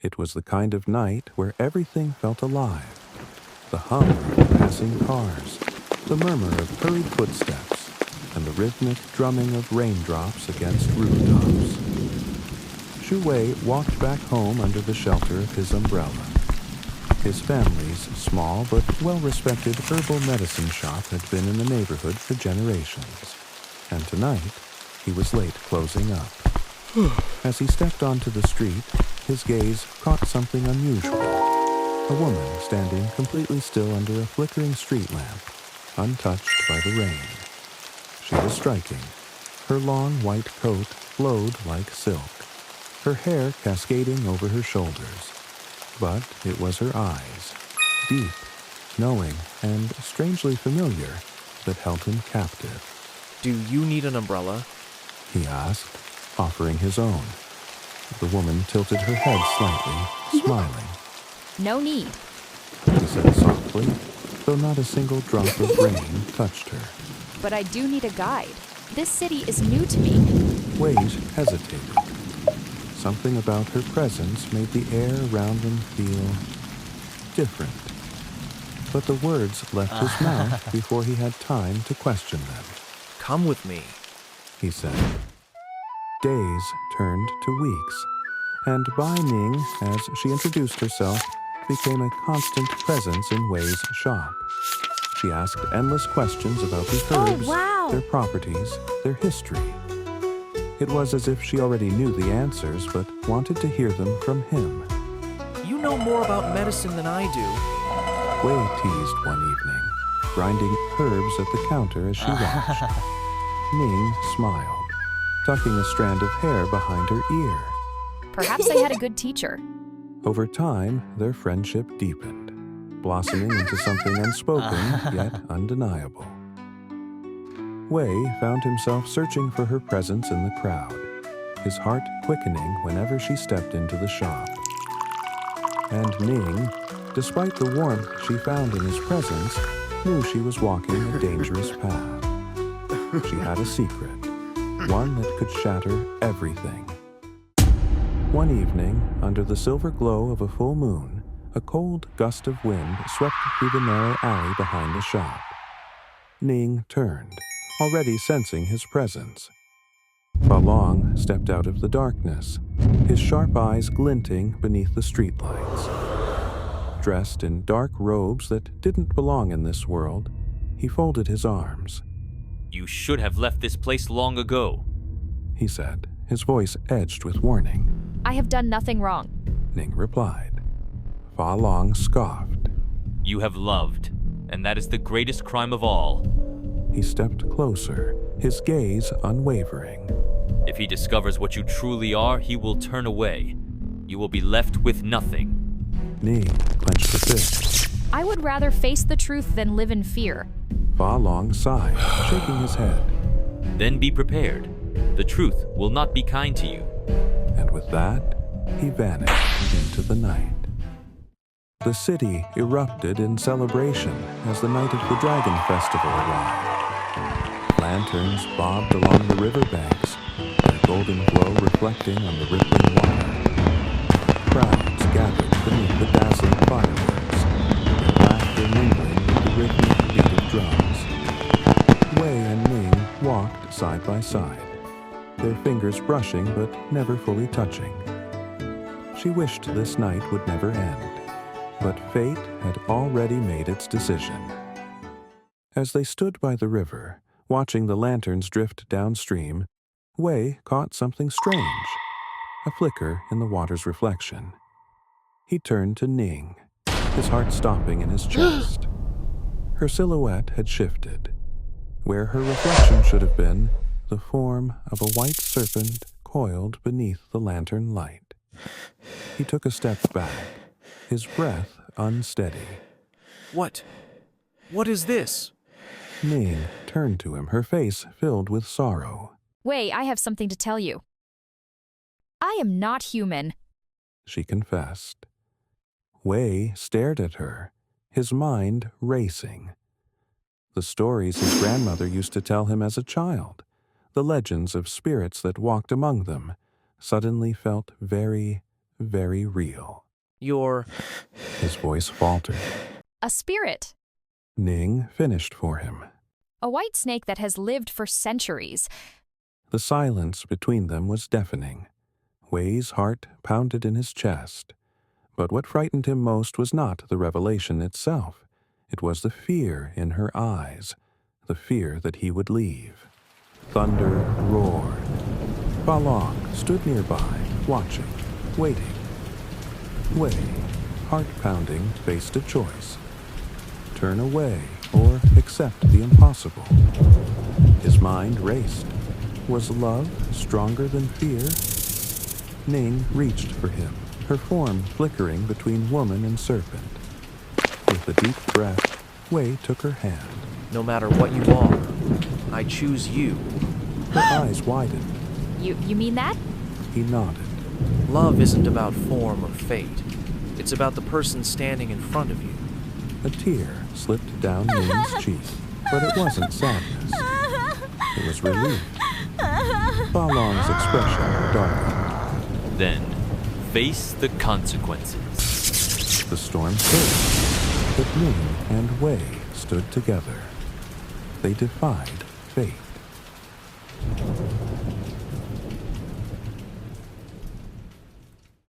It was the kind of night where everything felt alive. The hum of passing cars, the murmur of hurried footsteps, and the rhythmic drumming of raindrops against rooftops. Xu Wei walked back home under the shelter of his umbrella. His family's small but well-respected herbal medicine shop had been in the neighborhood for generations, and tonight he was late closing up. As he stepped onto the street, his gaze caught something unusual. A woman standing completely still under a flickering street lamp, untouched by the rain. She was striking. Her long white coat flowed like silk, her hair cascading over her shoulders. But it was her eyes, deep, knowing, and strangely familiar, that held him captive. Do you need an umbrella? He asked, offering his own. The woman tilted her head slightly, smiling. No need, He said softly, though not a single drop of rain touched her. but I do need a guide. This city is new to me. Wei hesitated. Something about her presence made the air around them feel different. But the words left his mouth before he had time to question them. Come with me. He said. Days turned to weeks, and Bai Ning, as she introduced herself, became a constant presence in Wei's shop. She asked endless questions about the herbs, wow. their properties, their history. It was as if she already knew the answers, but wanted to hear them from him. You know more about medicine than I do. Wei teased one evening, grinding herbs at the counter as she watched. Ning smiled, tucking a strand of hair behind her ear. Perhaps I had a good teacher. Over time, their friendship deepened, blossoming into something unspoken yet undeniable. Wei found himself searching for her presence in the crowd, his heart quickening whenever she stepped into the shop. And Ning, despite the warmth she found in his presence, knew she was walking a dangerous path. She had a secret, one that could shatter everything. One evening, under the silver glow of a full moon, a cold gust of wind swept through the narrow alley behind the shop. Ning turned, already sensing his presence. Fa Long stepped out of the darkness, his sharp eyes glinting beneath the streetlights. Dressed in dark robes that didn't belong in this world, he folded his arms. You should have left this place long ago, He said, his voice edged with warning. I have done nothing wrong. Ning replied. Fa Long scoffed. You have loved, and that is the greatest crime of all. He stepped closer, his gaze unwavering. If he discovers what you truly are, he will turn away. You will be left with nothing. Ning clenched a fist. I would rather face the truth than live in fear. Fa Long sighed, shaking his head. Then be prepared. The truth will not be kind to you. And with that, he vanished into the night. The city erupted in celebration as the night of the Dragon Festival arrived. Lanterns bobbed along the riverbanks, their golden glow reflecting on the rippling water. Crowds gathered beneath the dazzling fireworks, their laughter mingling with the rhythmic beat of drums. Wei and Ning walked side by side, their fingers brushing but never fully touching. She wished this night would never end, but fate had already made its decision. As they stood by the river, watching the lanterns drift downstream, Wei caught something strange, a flicker in the water's reflection. He turned to Ning, his heart stopping in his chest. Her silhouette had shifted. Where her reflection should have been, the form of a white serpent coiled beneath the lantern light. He took a step back, his breath unsteady. What? What is this? Ning turned to him, her face filled with sorrow. Wei, I have something to tell you. I am not human. She confessed. Wei stared at her, his mind racing. The stories his grandmother used to tell him as a child, the legends of spirits that walked among them, suddenly felt very, very real. You're... His voice faltered. A spirit. Ning finished for him. A white snake that has lived for centuries. The silence between them was deafening. Wei's heart pounded in his chest. But what frightened him most was not the revelation itself. It was the fear in her eyes, the fear that he would leave. Thunder roared. Ba Long stood nearby, watching, waiting. Wei, heart-pounding, faced a choice. Turn away or accept the impossible. His mind raced. Was love stronger than fear? Ning reached for him, her form flickering between woman and serpent. With a deep breath, Wei took her hand. No matter what you are, I choose you. Her eyes widened. You mean that? He nodded. Love isn't about form or fate. It's about the person standing in front of you. A tear slipped down Ning's cheek, but it wasn't sadness. It was relief. Ba Long's expression darkened. Then, face the consequences. The storm surged, but Ning and Wei stood together. They defied fate.